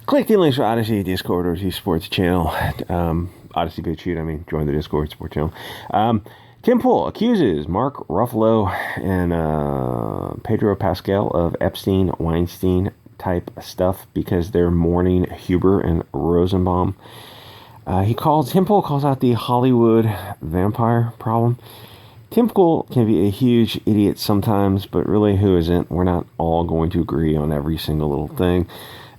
Click the links for Odysee, Discord, or Odysee Sports channel. Odysee Bit Chute, join the Discord Sports channel. Tim Pool accuses Mark Ruffalo and Pedro Pascal of Epstein, Weinstein type stuff because they're mourning Huber and Rosenbaum. Tim Pool calls out the Hollywood vampire problem. Tim Pool can be a huge idiot sometimes, but really, who isn't? We're not all going to agree on every single little thing.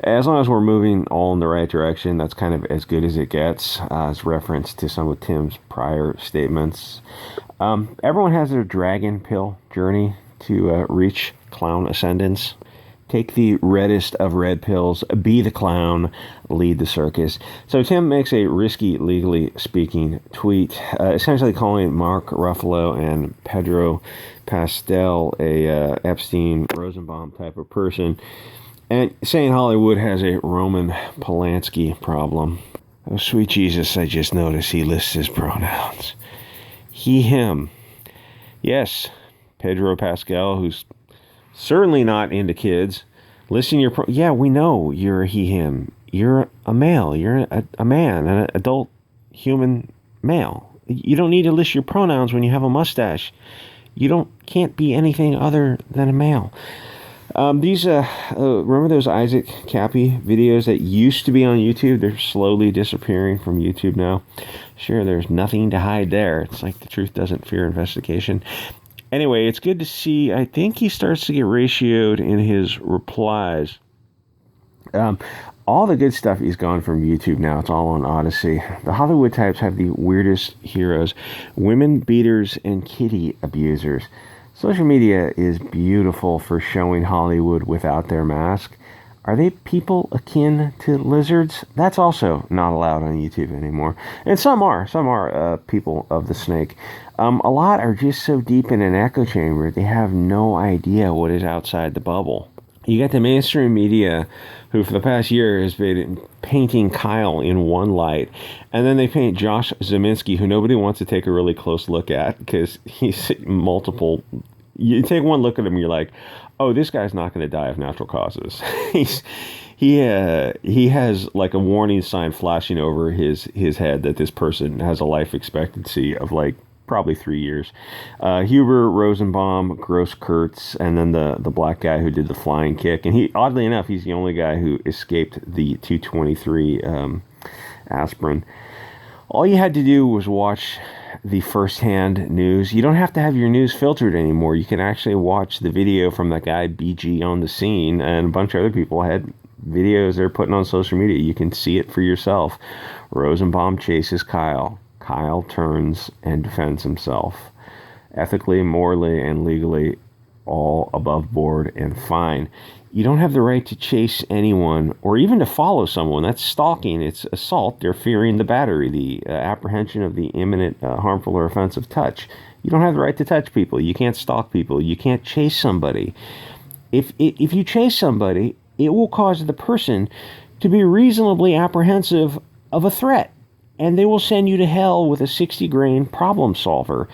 As long as we're moving all in the right direction, that's kind of as good as it gets, as reference to some of Tim's prior statements. Everyone has their dragon pill journey to reach clown ascendance. Take the reddest of red pills, be the clown, lead the circus. So Tim makes a risky, legally speaking, tweet, essentially calling Mark Ruffalo and Pedro Pascal a Epstein, Rosenbaum type of person, and saying Hollywood has a Roman Polanski problem. Oh, sweet Jesus, I just noticed he lists his pronouns. He, him. Yes, Pedro Pascal, who's certainly not into kids. Listen your yeah, we know you're a he, him. You're a male. You're a man, an adult human male. You don't need to list your pronouns when you have a mustache. You can't be anything other than a male. Remember those Isaac Cappy videos that used to be on YouTube? They're slowly disappearing from YouTube now. Sure, there's nothing to hide there. It's like the truth doesn't fear investigation. Anyway, it's good to see. I think he starts to get ratioed in his replies. All the good stuff is gone from YouTube now. It's all on Odysee. The Hollywood types have the weirdest heroes. Women beaters and kitty abusers. Social media is beautiful for showing Hollywood without their mask. Are they people akin to lizards? That's also not allowed on YouTube anymore. And some are people of the snake. A lot are just so deep in an echo chamber, they have no idea what is outside the bubble. You got the mainstream media, who for the past year has been painting Kyle in one light, and then they paint Josh Zeminski, who nobody wants to take a really close look at because he's multiple. You take one look at him, and you're like, oh, this guy's not going to die of natural causes. He has like a warning sign flashing over his head that this person has a life expectancy of like probably 3 years. Huber, Rosenbaum, Gross Kurtz, and then the black guy who did the flying kick. And he, oddly enough, he's the only guy who escaped the 223 aspirin. All you had to do was watch the first-hand news. You don't have to have your news filtered anymore. You can actually watch the video from that guy BG on the scene, and a bunch of other people had videos they're putting on social media. You can see it for yourself. Rosenbaum chases Kyle. Kyle turns and defends himself. Ethically, morally, and legally, all above board and fine. You don't have the right to chase anyone or even to follow someone. That's stalking. It's assault. They're fearing the battery, the apprehension of the imminent harmful or offensive touch. You don't have the right to touch people. You can't stalk people. You can't chase somebody. If you chase somebody, it will cause the person to be reasonably apprehensive of a threat, and they will send you to hell with a 60-grain problem solver.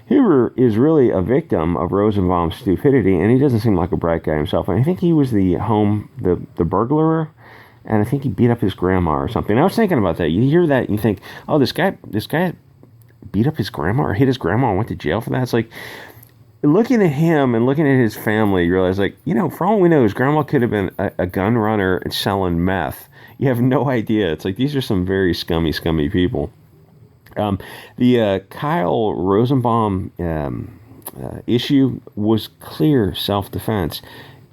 Huber is really a victim of Rosenbaum's stupidity, and he doesn't seem like a bright guy himself. And I think he was the burglar, and I think he beat up his grandma or something. I was thinking about that. You hear that, and you think, oh, this guy beat up his grandma or hit his grandma and went to jail for that. It's like, looking at him and looking at his family, you realize, like, for all we know, his grandma could have been a gun runner and selling meth. You have no idea. It's like, these are some very scummy people. The Kyle Rosenbaum issue was clear self-defense.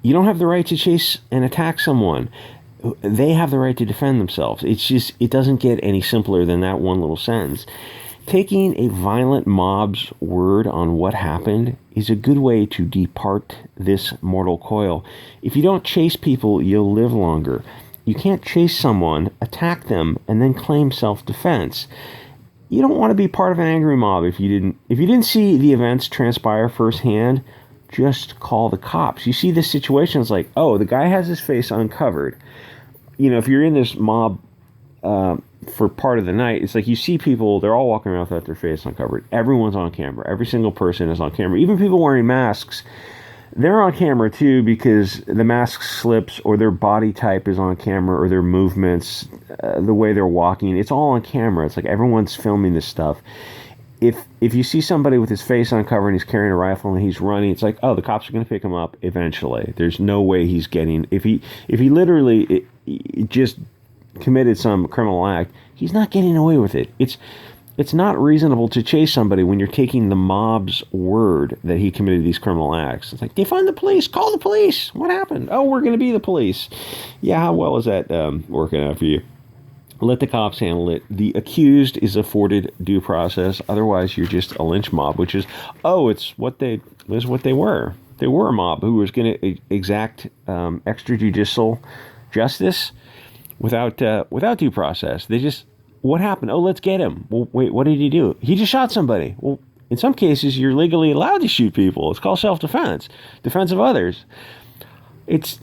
You don't have the right to chase and attack someone. They have the right to defend themselves. It's just, it doesn't get any simpler than that one little sentence. Taking a violent mob's word on what happened is a good way to depart this mortal coil. If you don't chase people, you'll live longer. You can't chase someone, attack them, and then claim self-defense. You don't want to be part of an angry mob. If you didn't see the events transpire firsthand, just call the cops. You see this situation, it's like, oh, the guy has his face uncovered. If you're in this mob for part of the night, it's like you see people, they're all walking around without their face uncovered. Everyone's on camera. Every single person is on camera. Even people wearing masks, They're on camera too because the mask slips or their body type is on camera or their movements, the way they're walking. It's all on camera. It's like everyone's filming this stuff. If you see somebody with his face uncovered and he's carrying a rifle and he's running, it's like, oh, the cops are going to pick him up eventually. There's no way he's getting... If he literally just committed some criminal act, he's not getting away with it. It's not reasonable to chase somebody when you're taking the mob's word that he committed these criminal acts. It's like, defund the police, call the police. What happened? Oh, we're going to be the police. Yeah, how well is that working out for you? Let the cops handle it. The accused is afforded due process. Otherwise, you're just a lynch mob, which is, it's what they were. They were a mob who was going to exact extrajudicial justice without due process. They just... What happened? Oh, let's get him. Well, wait, what did he do? He just shot somebody. Well, in some cases, you're legally allowed to shoot people. It's called self-defense, defense of others. If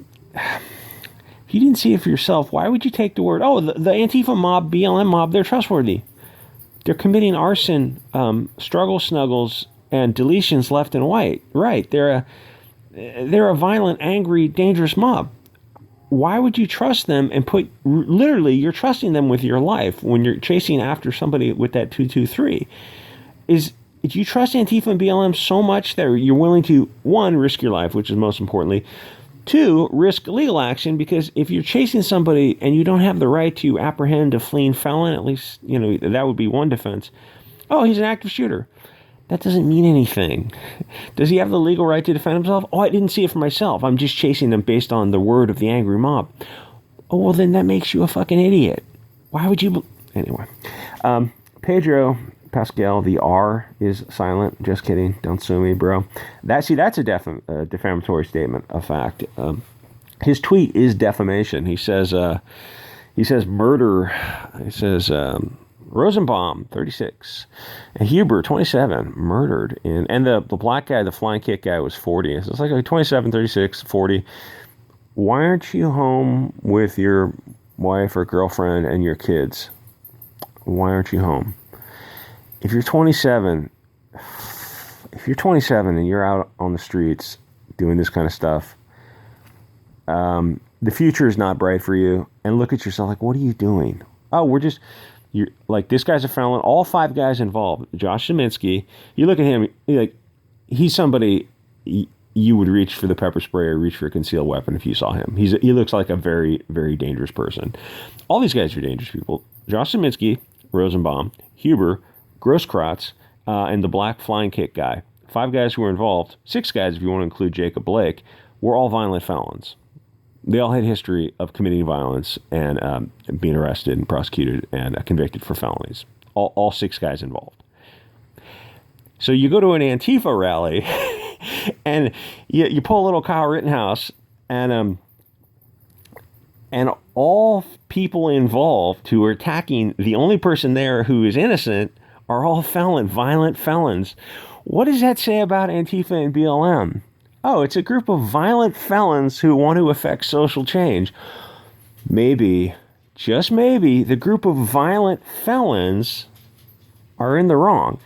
you didn't see it for yourself, why would you take the word? Oh, the Antifa mob, BLM mob, they're trustworthy. They're committing arson, struggle snuggles, and deletions left and right. They're a violent, angry, dangerous mob. Why would you trust them and literally, you're trusting them with your life when you're chasing after somebody with that 223? Do you trust Antifa and BLM so much that you're willing to, one, risk your life, which is most importantly, two, risk legal action? Because if you're chasing somebody and you don't have the right to apprehend a fleeing felon, at least, that would be one defense. Oh, he's an active shooter. That doesn't mean anything. Does he have the legal right to defend himself? Oh, I didn't see it for myself. I'm just chasing them based on the word of the angry mob. Oh, well, then that makes you a fucking idiot. Why would you... Anyway. Pedro, Pascal, the R is silent. Just kidding. Don't sue me, bro. That's a defamatory statement of fact. His tweet is defamation. He says murder. He says... Rosenbaum, 36, and Huber, 27, murdered. And the black guy, the flying kick guy, was 40. So it's like 27, 36, 40. Why aren't you home with your wife or girlfriend and your kids? Why aren't you home? If you're 27 and you're out on the streets doing this kind of stuff, the future is not bright for you. And look at yourself like, what are you doing? Oh, you're like, this guy's a felon. All five guys involved. Josh Ziminski. You look at him, he's somebody you would reach for the pepper spray or reach for a concealed weapon if you saw him. He looks like a very, very dangerous person. All these guys are dangerous people. Josh Ziminski, Rosenbaum, Huber, Grosskreutz, and the black flying kick guy. Five guys who were involved. Six guys, if you want to include Jacob Blake, were all violent felons. They all had history of committing violence and being arrested and prosecuted and convicted for felonies. All six guys involved. So you go to an Antifa rally and you pull a little Kyle Rittenhouse and all people involved who are attacking the only person there who is innocent are all violent felons. What does that say about Antifa and BLM? Oh, it's a group of violent felons who want to affect social change. Maybe, just maybe, the group of violent felons are in the wrong.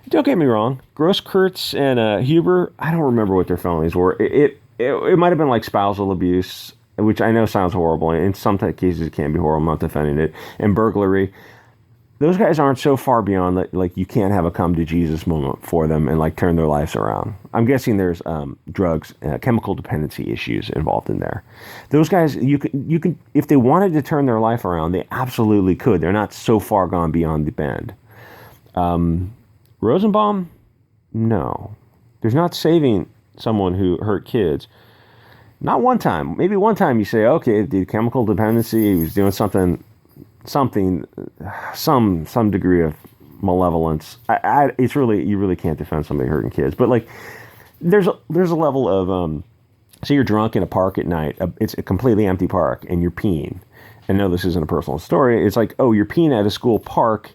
Don't get me wrong. Grosskreutz and Huber, I don't remember what their felonies were. It might have been like spousal abuse, which I know sounds horrible. In some cases, it can be horrible. I'm not defending it. And burglary. Those guys aren't so far beyond that, like, you can't have a come to Jesus moment for them and like turn their lives around. I'm guessing there's drugs, chemical dependency issues involved in there. Those guys, you can, if they wanted to turn their life around, they absolutely could. They're not so far gone beyond the bend. Rosenbaum, no. There's not saving someone who hurt kids. Not one time. Maybe one time you say, okay, the chemical dependency, he was doing something, some degree of malevolence. It's really, you really can't defend somebody hurting kids. But like, there's a level of, say you're drunk in a park at night. It's a completely empty park and you're peeing. And no, this isn't a personal story. It's like, oh, you're peeing at a school park,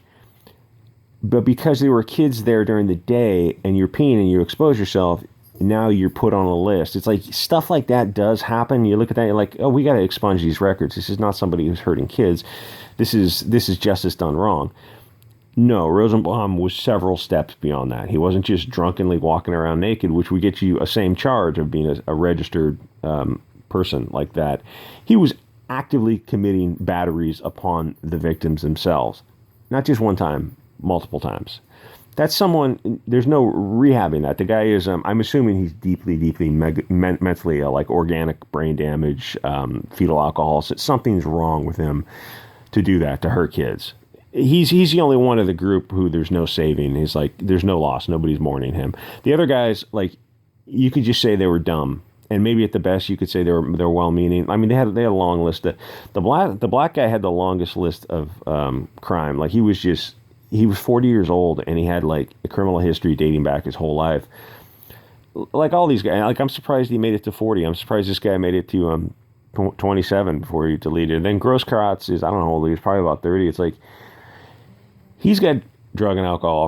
but because there were kids there during the day and you're peeing and you expose yourself, now you're put on a list. It's like stuff like that does happen. You look at that, you're like, oh, we got to expunge these records. This is not somebody who's hurting kids. This is justice done wrong. No, Rosenbaum was several steps beyond that. He wasn't just drunkenly walking around naked, which would get you a same charge of being a registered person like that. He was actively committing batteries upon the victims themselves. Not just one time, multiple times. That's someone, there's no rehabbing that. The guy is, I'm assuming he's deeply, deeply mentally ill, like organic brain damage, fetal alcohol. So something's wrong with him to do that, to hurt kids. He's the only one of the group who there's no saving. He's like, there's no loss. Nobody's mourning him. The other guys, like, you could just say they were dumb. And maybe at the best, you could say they're well-meaning. I mean, they had a long list. The black guy had the longest list of crime. Like, he was 40 years old, and he had like a criminal history dating back his whole life. Like all these guys, like I'm surprised he made it to 40. I'm surprised this guy made it to 27 before he deleted. And then Grosskreutz is, I don't know how old he is, probably about 30. It's like he's got drug and alcohol